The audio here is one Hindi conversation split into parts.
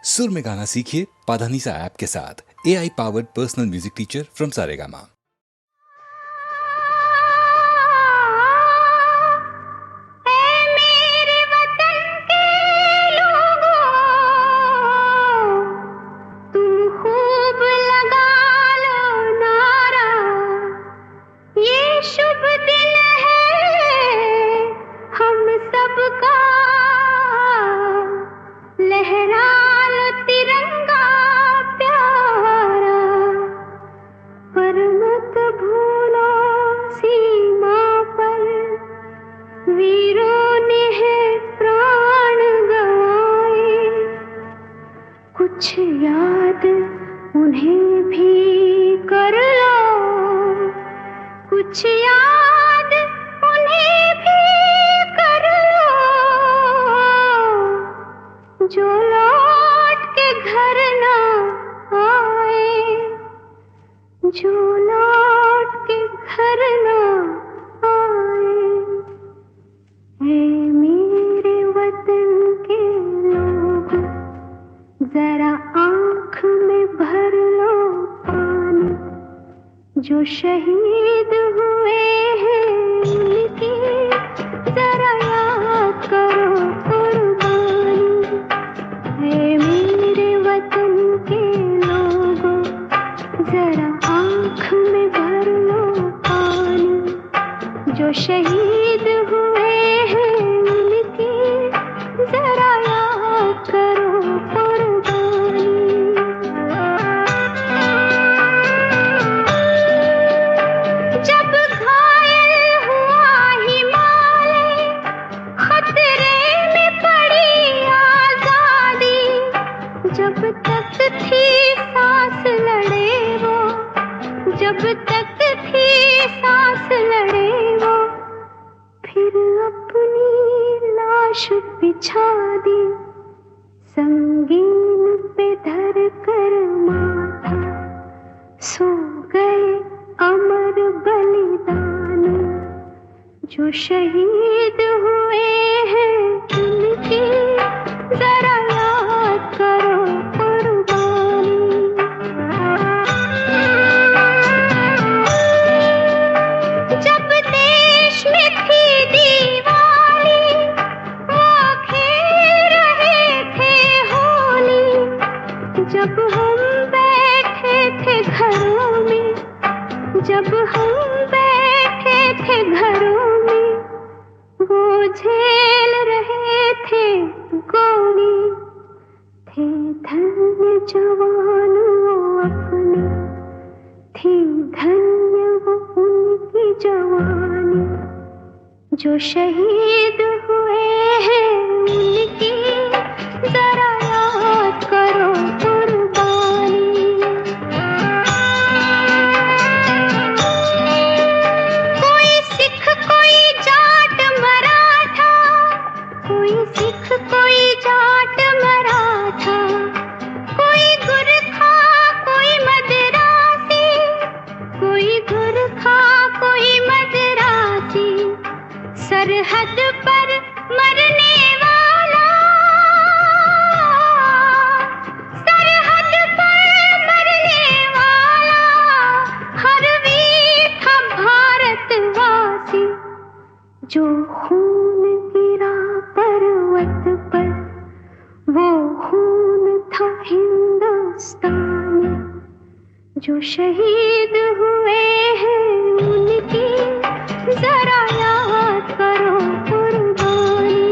सुर में गाना सीखिए पाधानीसा ऐप के साथ। AI powered personal music teacher from Saregama. कुछ याद उन्हें भी कर लो, कुछ याद उन्हें भी कर लो, जो लौट के घर ना आए, जो लौट के घर ना आए। ऐ मेरे वतन के लोग, जरा आँख में भर लो पानी, जो शहीद हुए हैं उनकी जरा याद करो कुर्बानी। ऐ मेरे वतन के लोगों, जरा आँख में भर लो पानी, जो शहीद हुए हैं उनकी जरा याद करो। जब तक थी सांस लड़े वो, जब तक थी सांस लड़े वो, फिर अपनी लाश बिछा दी, संगीन पे धर कर माथा, सो गए अमर बलिदानी, जो शहीद हुए हैं उनकी जरा याद करो कुर्बानी। जब देश में थी दिवाली, वो खेल रहे थे होली, जब हम बैठे थे घरों में, जब हम बैठे थे घरों में, वो झेल रहे थे गोली, थे धन्य जवान वो अपने, थी धन्य वो उनकी जवानी, जो शहीद हुए हैं उनकी जरा याद करो कुर्बानी। कोई सिख कोई जाट मराठा, कोई सिख कोई जाट मराठा, कोई गुरखा कोई मदरासी, कोई गुरखा कोई मदरासी, सरहद पर मरने वाला, सरहद पर मरने वाला, हर वीर था भारतवासी, जो खून गिरा पर्वत पर, वो खून था हिंदुस्तानी, जो शहीद हुए हैं उनकी जरा याद करो कुर्बानी।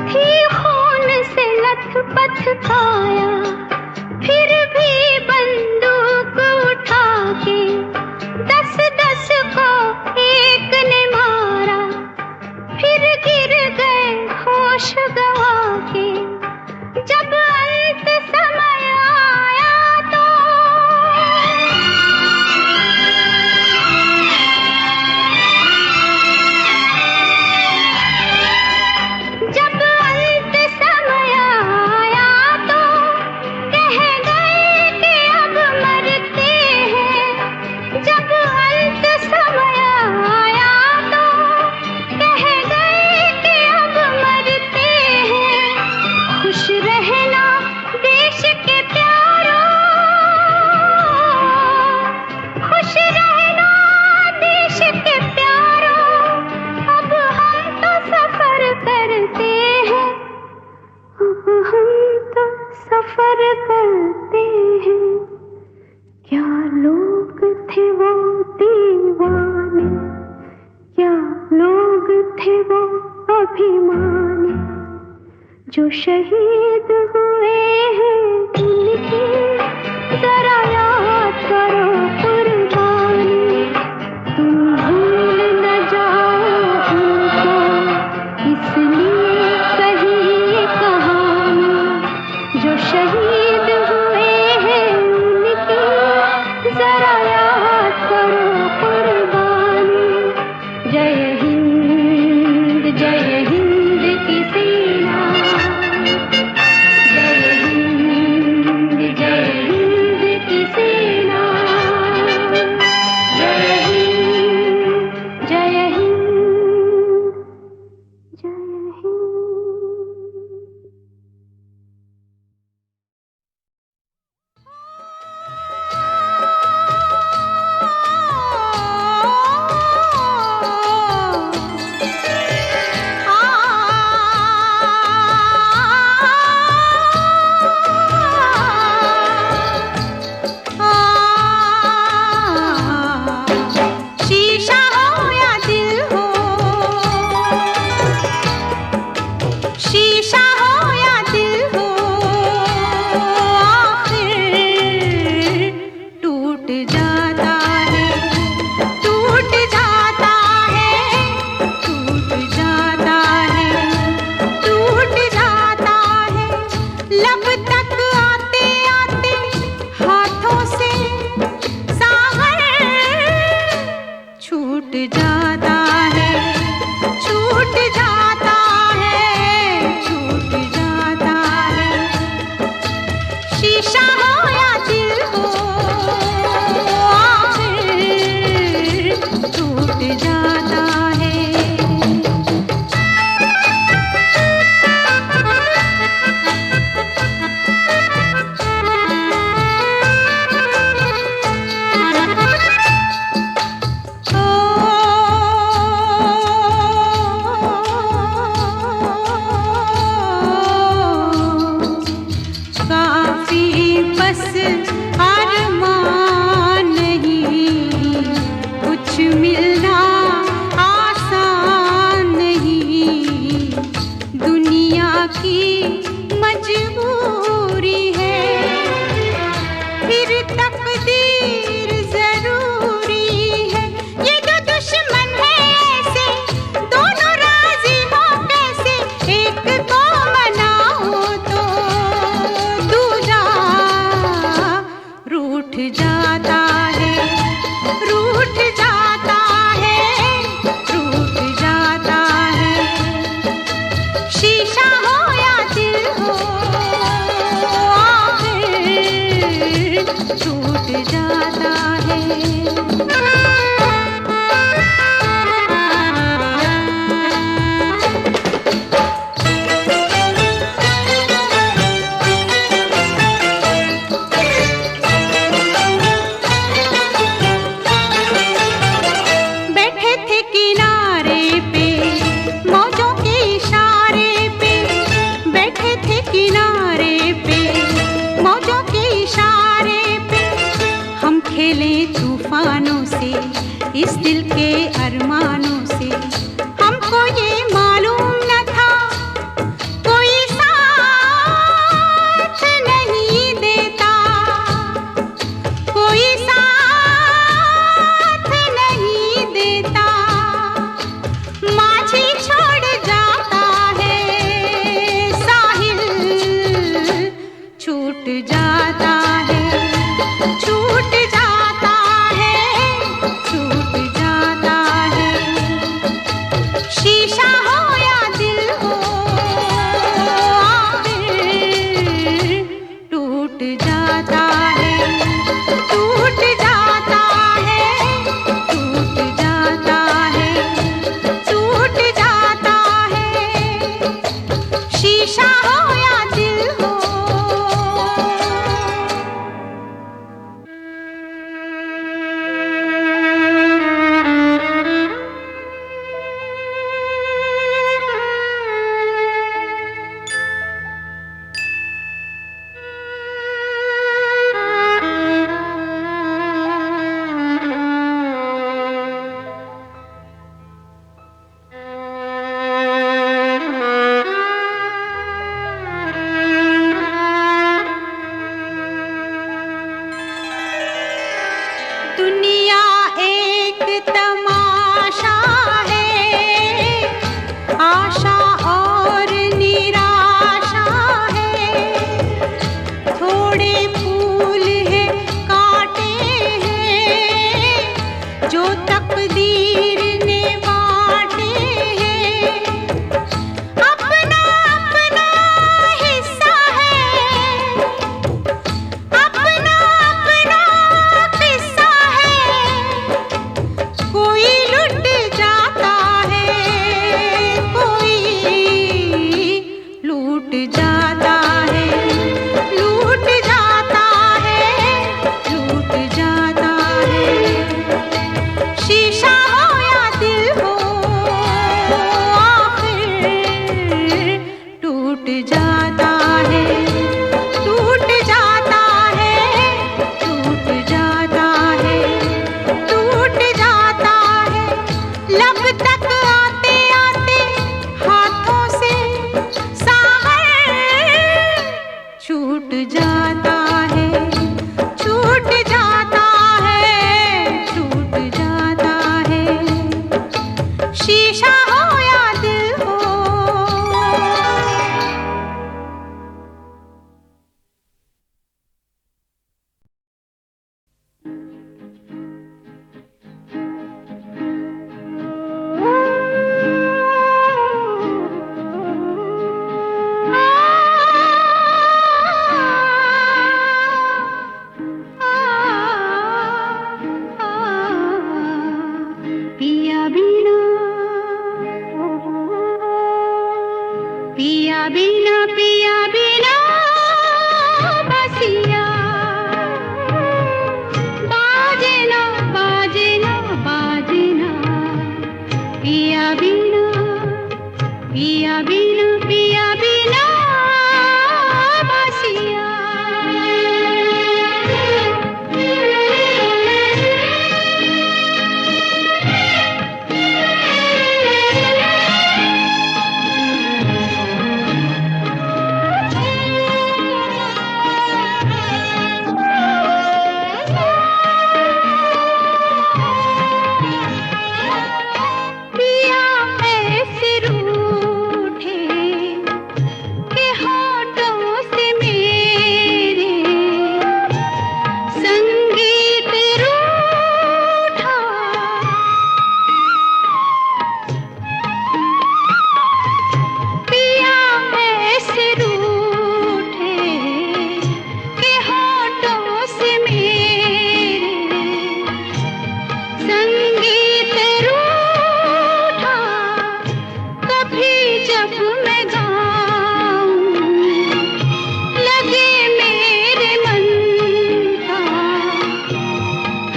थी खून से लथपथ काया, फिर भी बंदूक उठा के 10-10 को एक ने मारा, फिर गिर गए होश गवा के, जो शहीद हुए हैं उनकी जरा याद करो कुर्बानी, तुम भूल न जाओ उनको, इसलिए कही ये कहानी। जो शहीद हुए हैं उनकी जरा याद करो कुर्बानी। जय हिंद की सेना, जय हिंद की सेना, जय हिंद जय हिंद जय हिंद। शीशा हो या दिल हो, शीशा हो या दिल हो, आखिर टूट जाता है, टूट जाता है, टूट जाता है, टूट जाता है। लब तक आते आते हाथों से सागर छूट जाता है, छूट जाता है, छूट जाता है। शीशा हो या दिल हो, आखिर टूट जाता है। काफी बस अरमान नहीं, कुछ मिलना आसान नहीं, दुनिया की मजबूरी है, फिर तकदीर जरूरी है। ये दो दुश्मन है ऐसे, दोनों राजी हो कैसे, एक को मनाओ तो दूजा रूठ जाता है, रूठ जाता है, रूठ जाता है। शीशा हो या दिल हो, आखिर टूट जाता है। बैठे थे किनारे पे मौजों के इशारे पे, बैठे थे किनारे पे मौजों के इशारे पे, हम खेले तूफानों से, इस दिल के अरमानों से। हमको ये मालूम न था कोई साथ नहीं देता, कोई साथ नहीं देता। माझी छोड़ जाता है साहिल, छूट जाता है, छूट जाता है, छूट जाता कबीर ने बांटे हैं, अपना अपना हिस्सा है, अपना अपना किस्सा है। कोई लुट जाता है, कोई लूट जाता है, लूट जाता है, लूट जाता है। शीशा हो या दिल हो, आखिर टूट जाता है, टूट जाता है, टूट जाता है, टूट जाता है। लब तक आते आते हाथों से सागर छूट जाता है, छूट जाता है, छूट जाता है। शीशा हो या दिल हो। पिया बिना, पिया बिना, पिया बिना बसिया बाजे ना, बाजे ना, बाजे ना। पिया बिना, पिया बिना, पिया बिना बसिया। पिया ऐसे रूठे के होठों से मेरे संगीत रूठा। पिया ऐसे रूठे के होठों से मेरे संगीत रूठा। कभी जब मैं गाऊं लगे मेरे मन का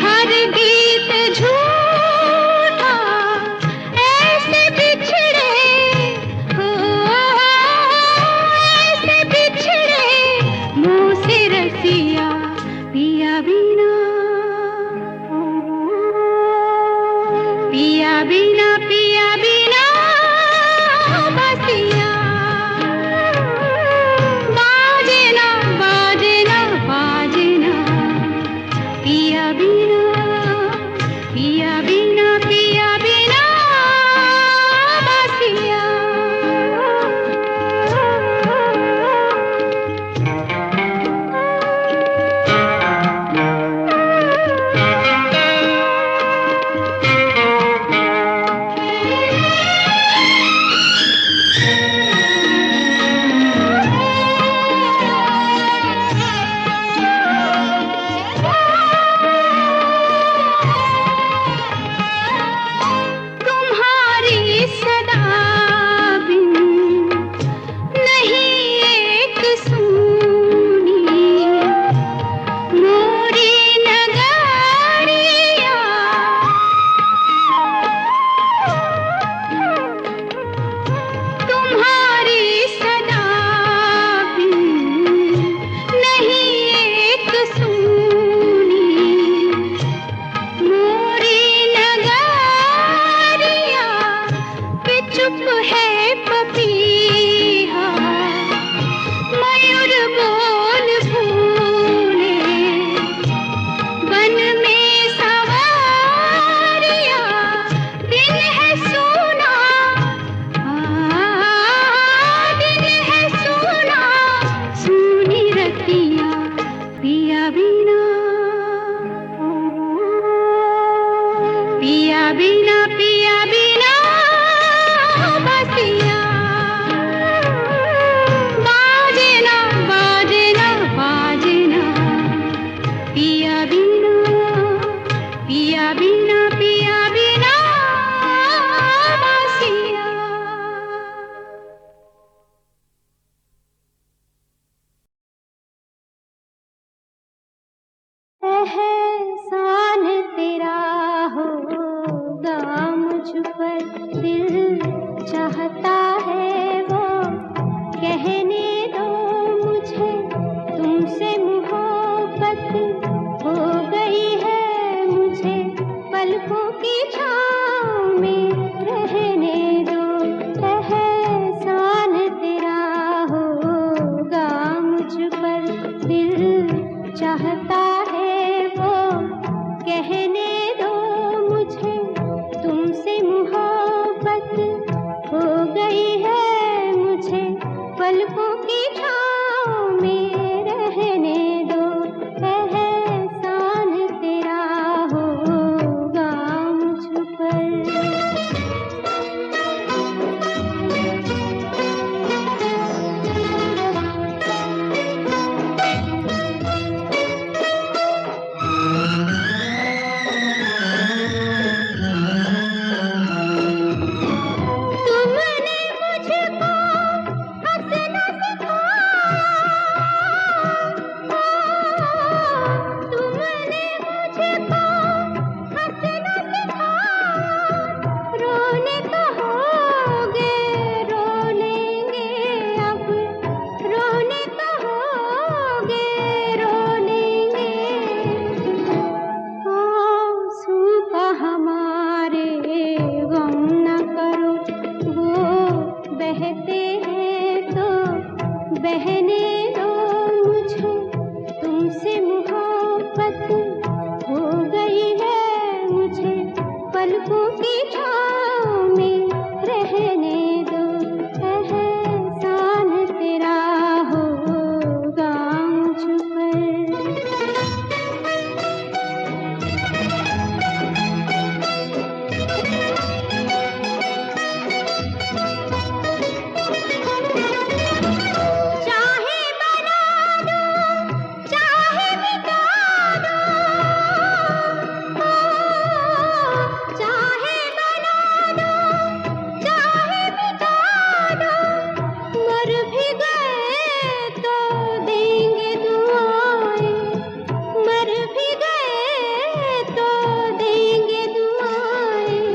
हर गीत झूठा। ऐसे बिछड़े हो, ऐसे बिछड़े मुँह से रसिया। पिया बिना, पिया बिना, पिया बिना बसिया बाजे ना, बाजे ना, बाजे ना। पिया बिना, पिया बिना, पिया बिना बसिया। बिना पिया बिना बसिया बाजे ना बाजे ना बाजे ना पिया बिना पिया बिना पिया बिना बसिया। एहसान तेरा होगा मुझ पर, दिल चाहता है वो कहने दो मुझे, तुमसे मोहब्बत हो गई है मुझे, पलकों की छाँव में रहने दो। एहसान तेरा होगा मुझ पर, दिल चाहता है वो कहने दो मुझे, तुमसे मोहब्बत हो गई है मुझे, पलकों की छाँव में रहने दो। एहसान तेरा होगा मुझ पर। तुमने मुझको हंसना सिखाया, तुमने मुझको हंसना सिखाया, रोने कहोगे रो लेंगे अब, रोने कहोगे रो लेंगे, आंसू का हमारे गम न करो, वो बहते हैं तो बहने दो मुझे, तुमसे मोहब्बत हो गई है मुझे, पलकों की छाँव में रहने दो। एहसान तेरा होगा मुझ पर। चाहे बना दो चाहे मिटा दो, चाहे बना दो चाहे मिटा दो, मर भी गए तो देंगे दुआएं, मर भी गए तो देंगे दुआएं,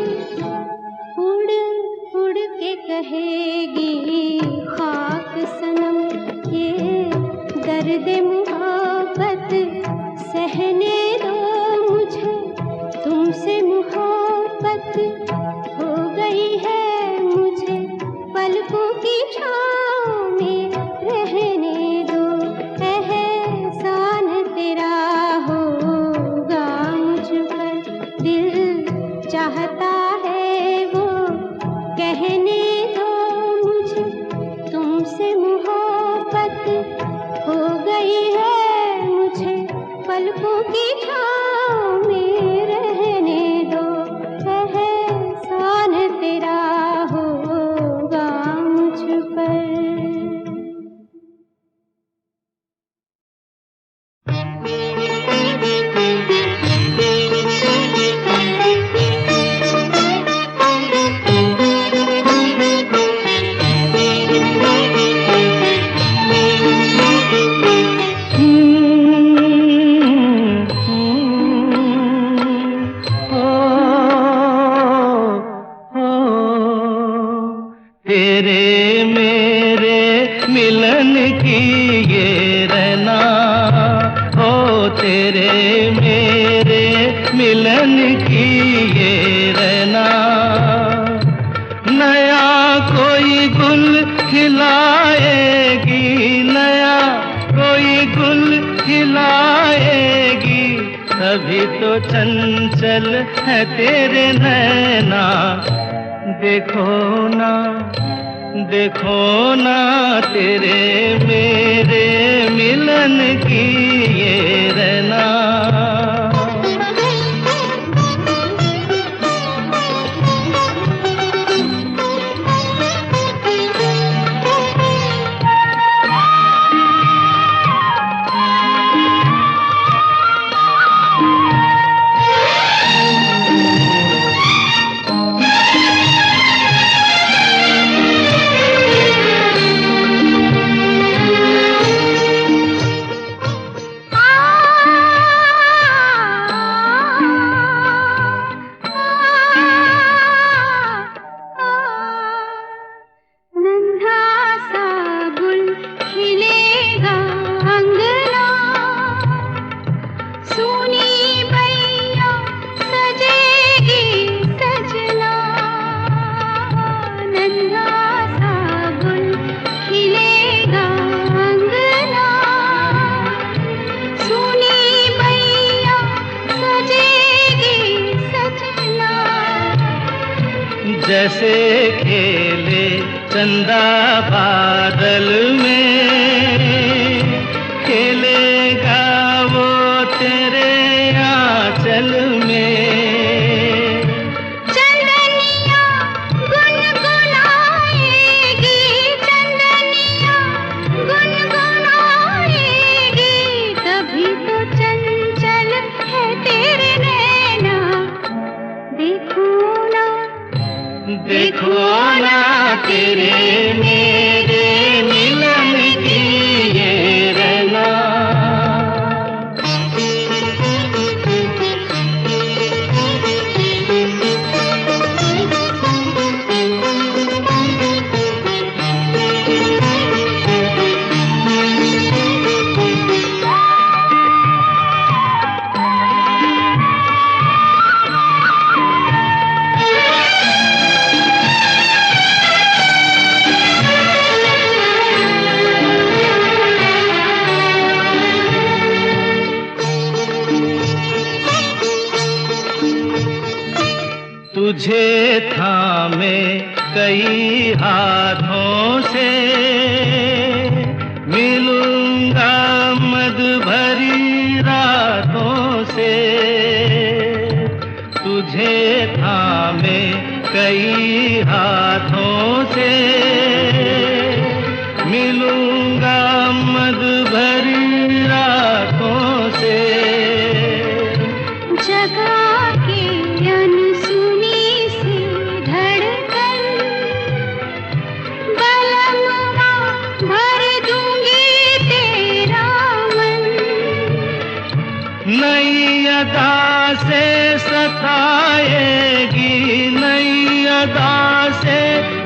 उड़ उड़ के कहेगी खाक सनम, ये दर्द मोहब्बत सहने दो मुझे, तुमसे मोहब्बत हो गई है मुझे, पलकों की छाँव में रहने दो। एहसान तेरा होगा मुझ पर, दिल चाहता है वो कहने दो मुझे, तुमसे मोहब्बत हो गई है मुझे, पलकों की छाँव में रहने दो। एहसान तेरा होगा मुझ पर। तेरे मेरे मिलन की ये रहना, ओ तेरे मेरे मिलन की ये रहना, नया कोई गुल खिलाएगी, नया कोई गुल खिलाएगी, तभी तो चंचल है तेरे नैना। देखो ना देखो ना तेरे मेरे मिलन की ये रहना। जैसे खेले चंदा बादल में, खेलेगा वो तेरे आंचल में। चंदनिया गुनगुनाएगी, चंदनिया गुनगुनाएगी, तभी तो चंचल है तेरे नैना। देखो ना, देखो ना तेरे मेरे मिलन की ये रहना। तुझे थामे कई हाथों से, मिलूंगा मद भरी रातों से। तुझे थामे कई हाथों से, मिलूंगा मद भरी रातों से। जगा के अनसुनी सी धड़कन, बलमवा भर दूंगी तेरा मन। नई अदा से सताएगी, नई अदा से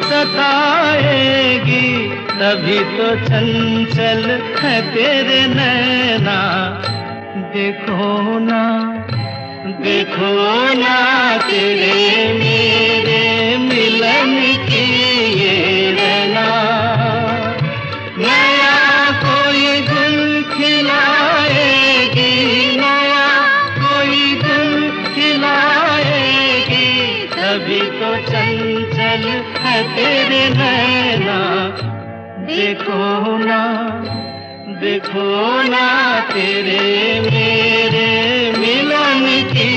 सताएगी, तभी तो चंचल है तेरे नैना। देखो ना, देखो ना तेरे मेरे मिलन की ये रहना। नया कोई गुल खिलाएगी, नया कोई गुल खिलाएगी, तभी तो चंचल है तेरे नैना। देखो ना, देखो ना तेरे मेरे मिलन की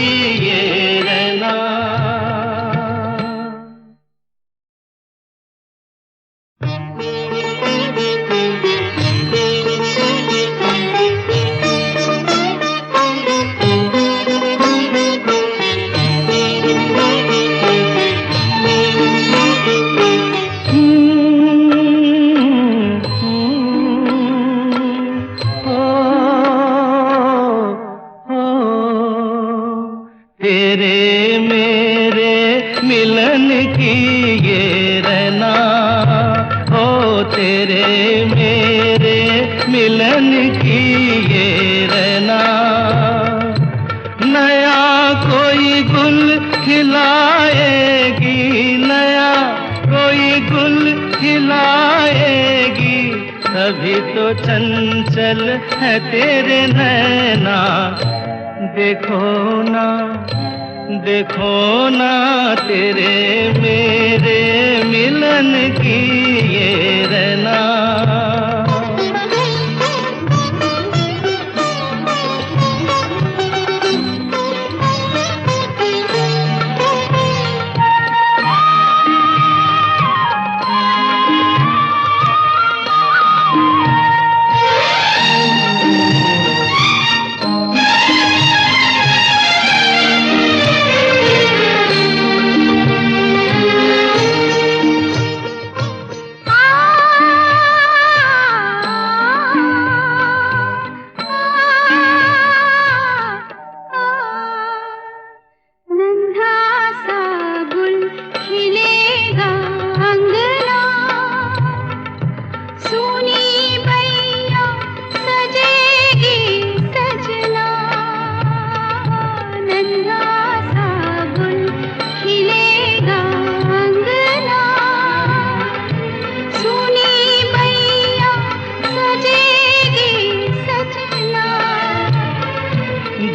ये रहना। तेरे मेरे मिलन की ये रहना, ओ तेरे मेरे मिलन की ये रहना। नया कोई गुल खिलाएगी, नया कोई गुल खिलाएगी, तभी तो चंचल है तेरे नैना। देखो ना, देखो ना तेरे मेरे मिलन की ये रहना।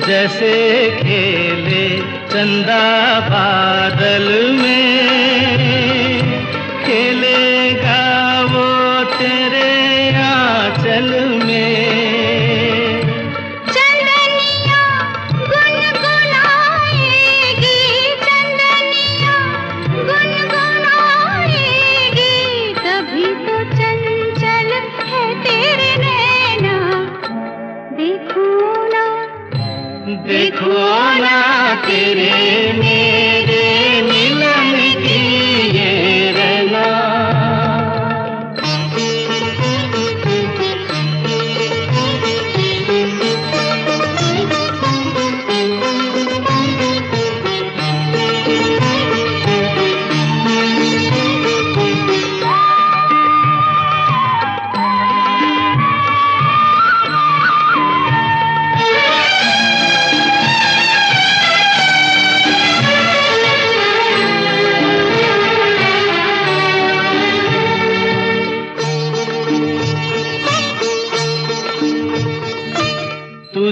जैसे खेले चंदा बादल में,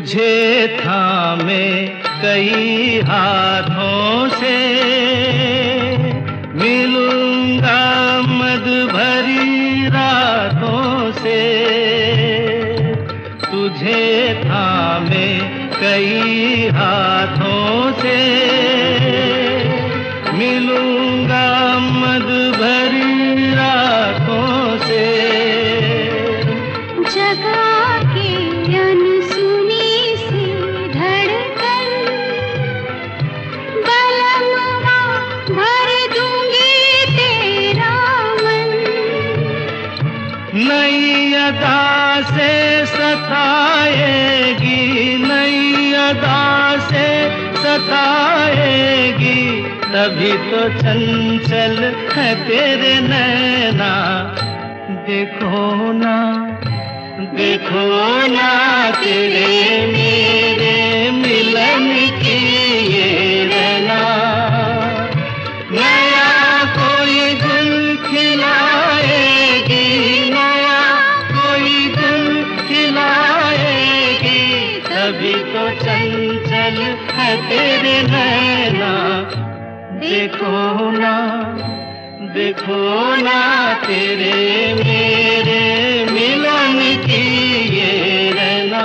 तुझे थामे कई हाथों से, मिलूंगा मद भरी रातों से। तुझे थामे कई हाथों से, मिलूंगा मद भरी रातों से। जगा के अनसुनी सी धड़कन, बलमवा भर दूंगी तेरा मन। नई अदा से सताएगी, नई अदा से सताएगी, तभी तो चंचल है तेरे नैना। देखो ना, देखो ना तेरे मेरे मिलन की ये रहना। नया कोई गुल खिलाएगी, नया कोई गुल खिलाएगी, तभी तो चंचल है तेरे नैना। देखो ना, देखो ना तेरे मेरे मिलन की ये रहना।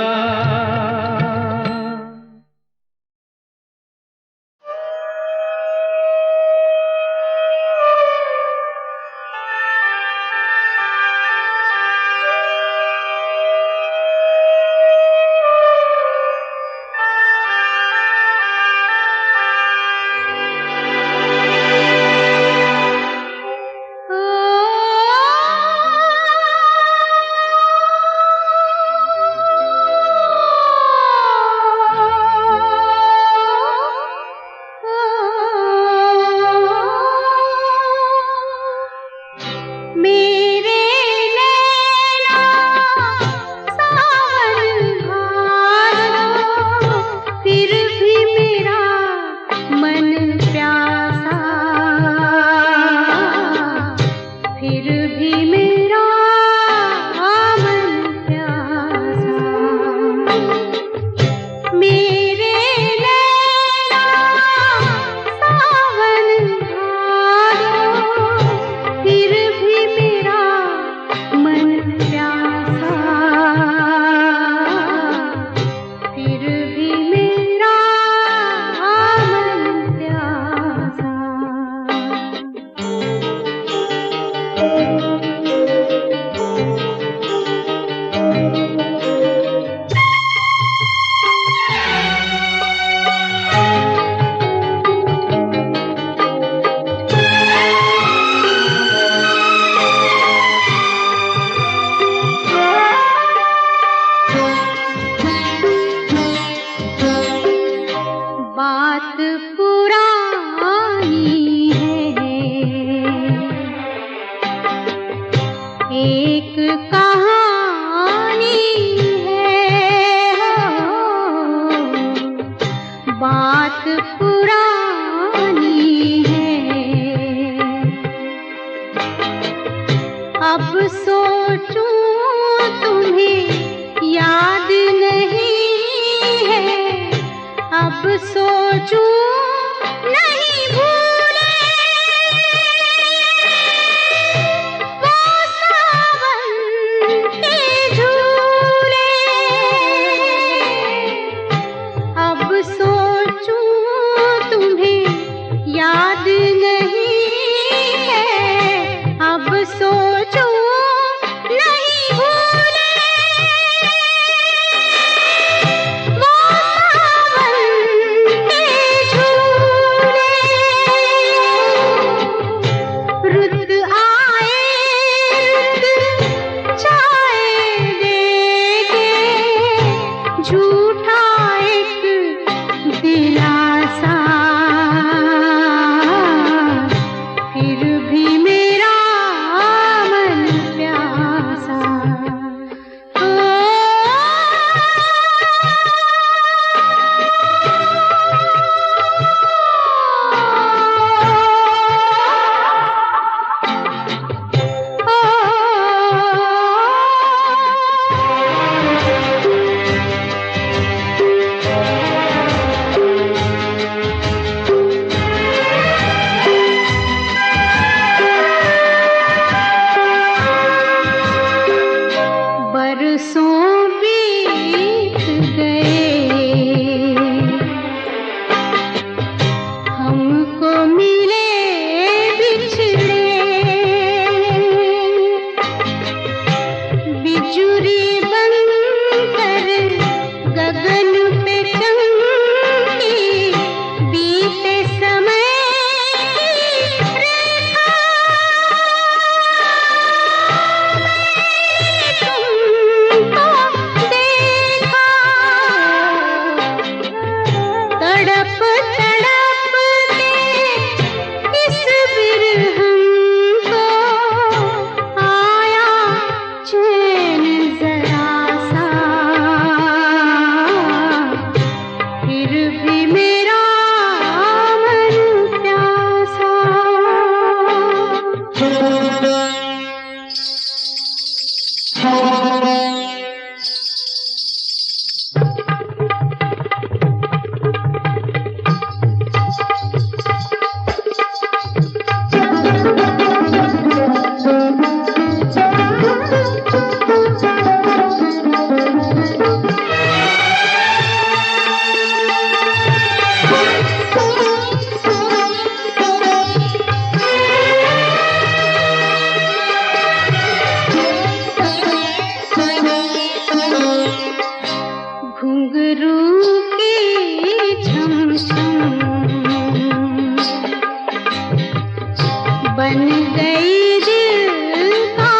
बन गई दिल का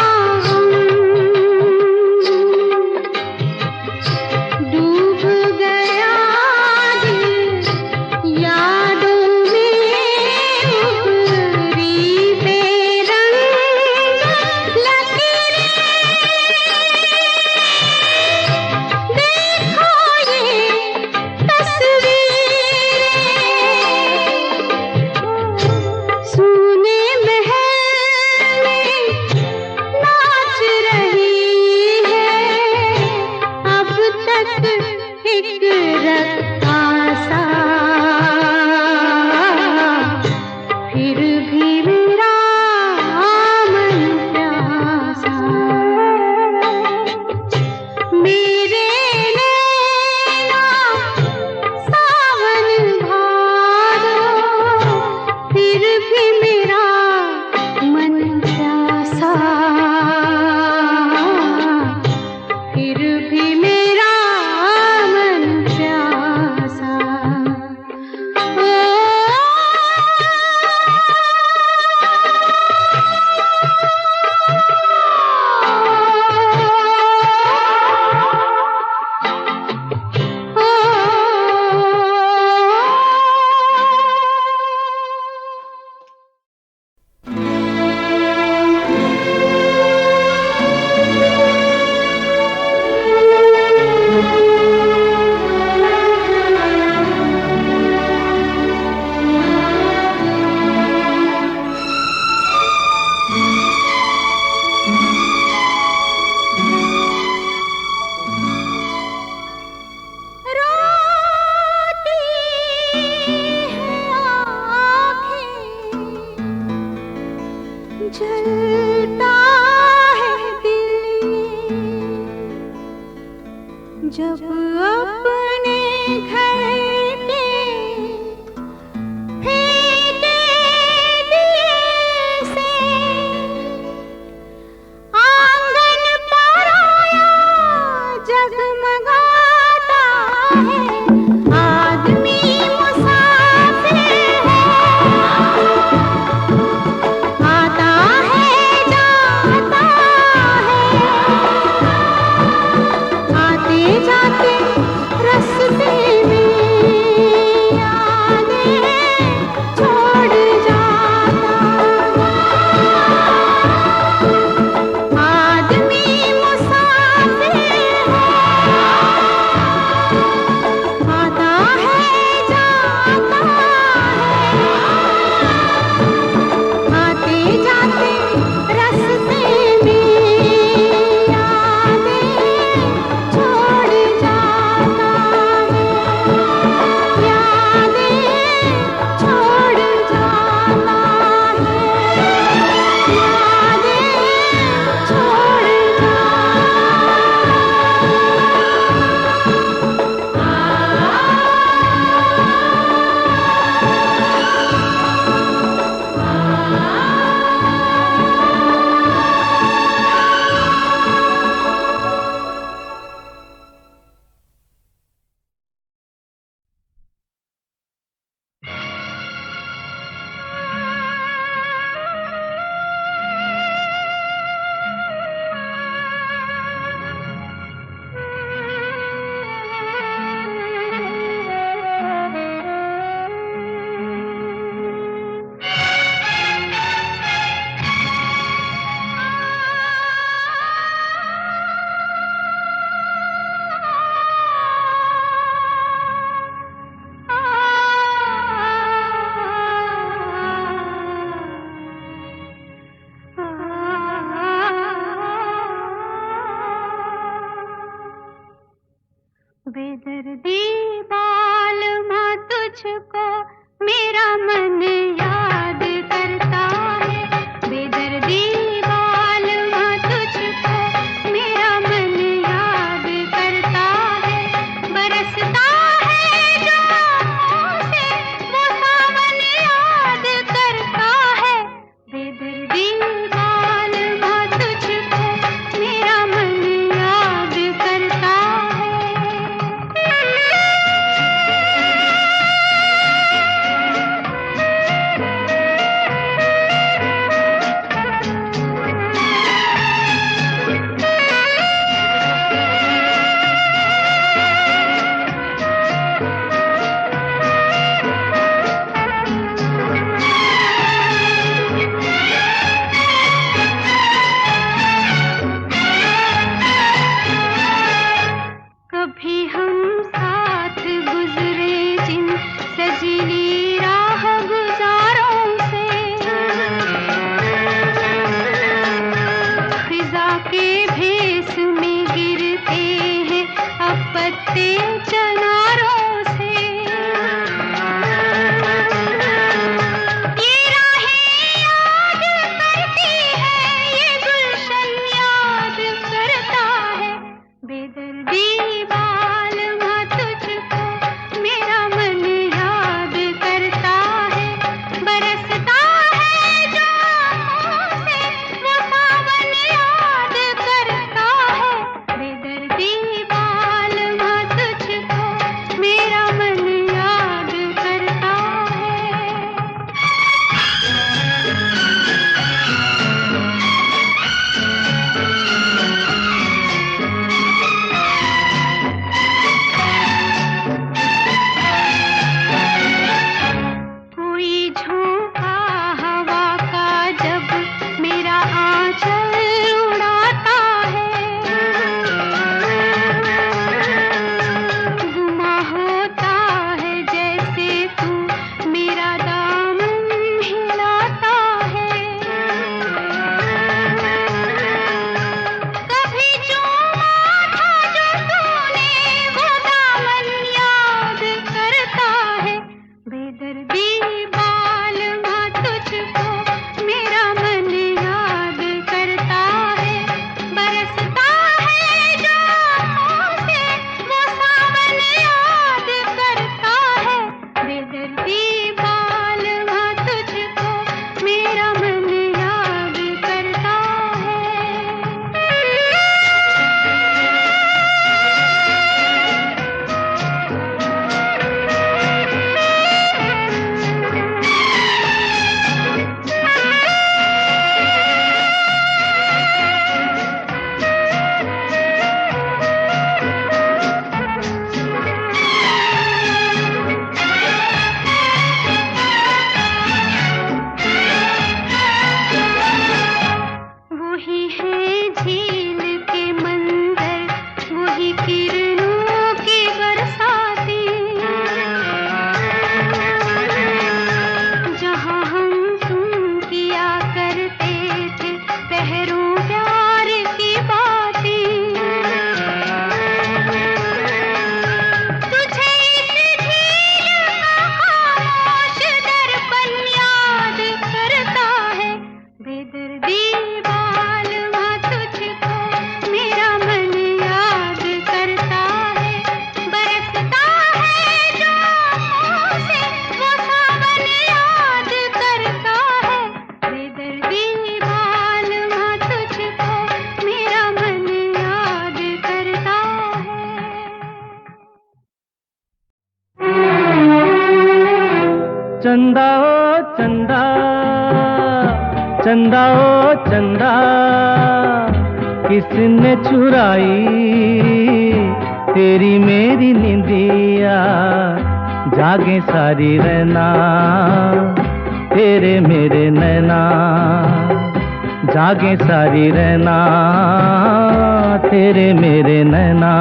हम, डूब गया दिल यादों में, उभरी बेरंग लकीरें। देखो ये तस्वीरें, सूने महल में नाच रही है, अब तक एक रक्कासा, फिर भी मेरा मन प्यासा। मेरे नैना सावन भादो, फिर भी मेरा मन प्यासा, फिर भी मेरा मन प्यासा। जलता है दिल जब अपने घर के फेंके दिए से, आंगन पराया जगमगाता है, आदमी मुसाफिर है, आता है जाता है, आते जाते रस्ते में चंदा ओ चंदा किसने चुराई तेरी मेरी निंदिया, जागे सारी रहना तेरे मेरे नैना, जागे सारी रहना तेरे मेरे नैना।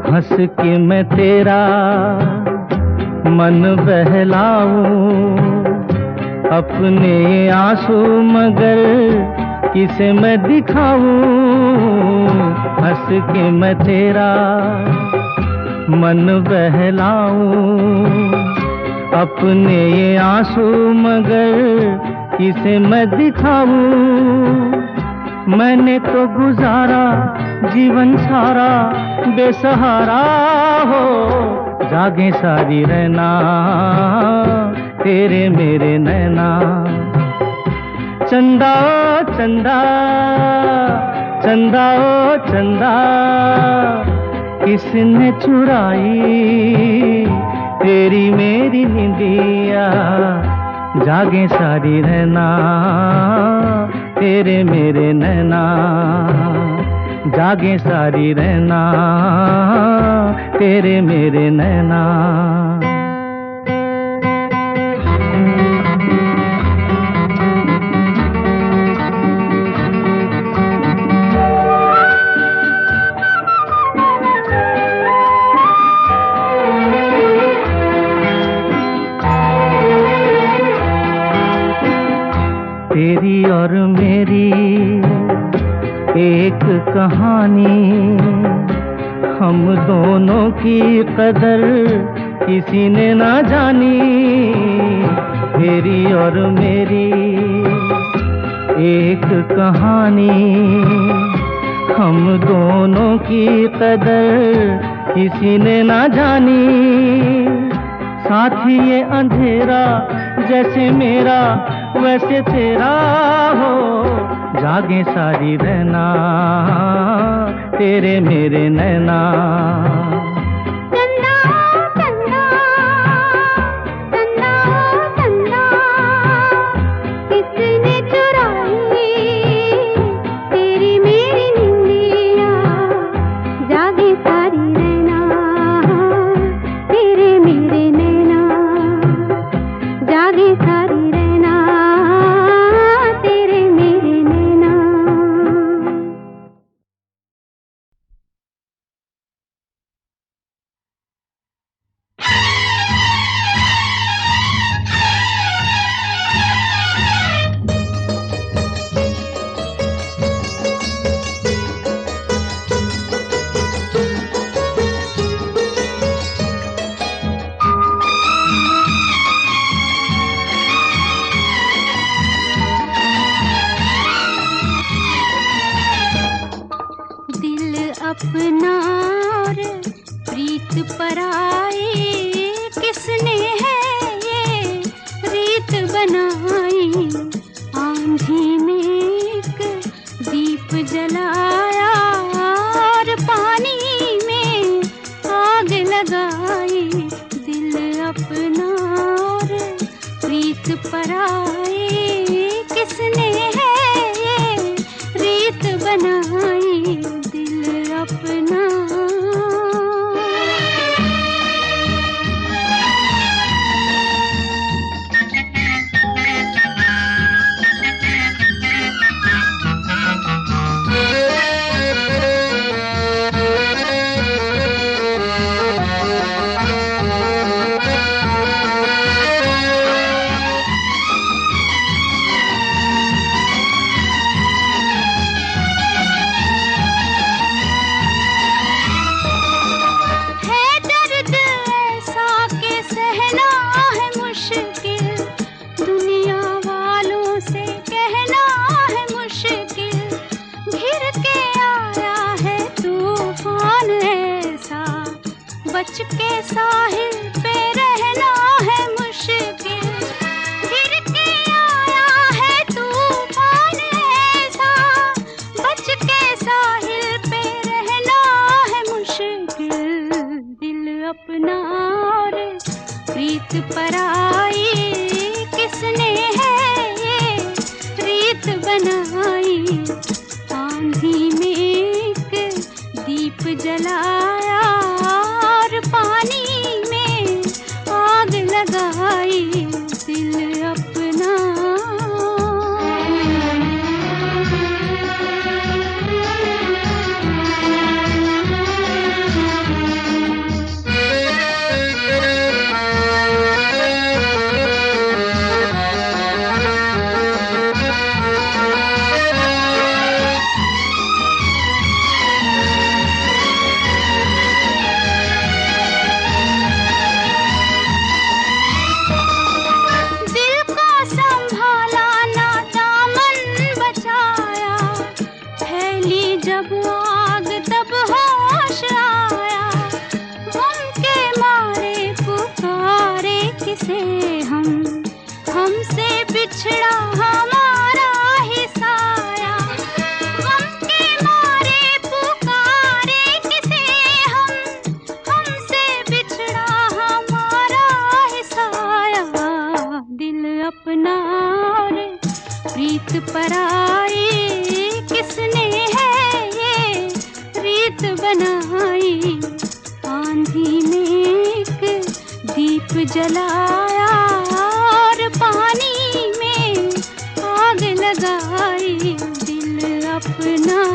हंस के मैं तेरा मन बहलाऊं, अपने आंसू मगर किसे मैं दिखाऊं। हंस के मैं तेरा मन बहलाऊं, अपने ये आंसू मगर किसे मैं दिखाऊं। मैंने तो गुजारा जीवन सारा बेसहारा हो, जागे सारी रहना तेरे मेरे नैना। चंदा ओ चंदा, चंदा ओ चंदा किसने चुराई तेरी मेरी निंदिया, जागे सारी रहना तेरे मेरे नैना, जागे सारी रहना तेरे मेरे नैना। तेरी और मेरी एक कहानी, हम दोनों की कदर किसी ने ना जानी। तेरी और मेरी एक कहानी, हम दोनों की कदर किसी ने ना जानी। साथी ये अंधेरा जैसे मेरा वैसे तेरा हो, जागे सारी रहना तेरे मेरे नैना। चंदा चंदा चंदा चंदा किसने चुराई तेरी मेरी निंदिया, जागे सारी रहना तेरे मेरे नैना, जागे सारी रहना तेरे मेरे नैना। दिल अपना और प्रीत पराई, किसने है ये रीत बनाई। आंधी में एक दीप जलाया और पानी में आग लगाई। दिल अपना और प्रीत पराई, किसने है ये रीत बनाई। दिल अपना बच के साहिल पे रहना है मुश्किल। गिर के आया है तूफान ऐसा, बच के साहिल पे प्रीत पराई किसने है ये रीत बनाई। आंधी में एक दीप जलाया और पानी में आग लगाई। दिल अपना जब आग तब होश आया। गम के मारे पुकारे किसे हम, हमसे बिछड़ा हमारा ही साया। गम के मारे पुकारे किसे हम, हमसे बिछड़ा हमारा ही साया। दिल अपना और प्रीत पराई किसने है रीत बनाई। आंधी में एक दीप जलाया और पानी में आग लगाई। दिल अपना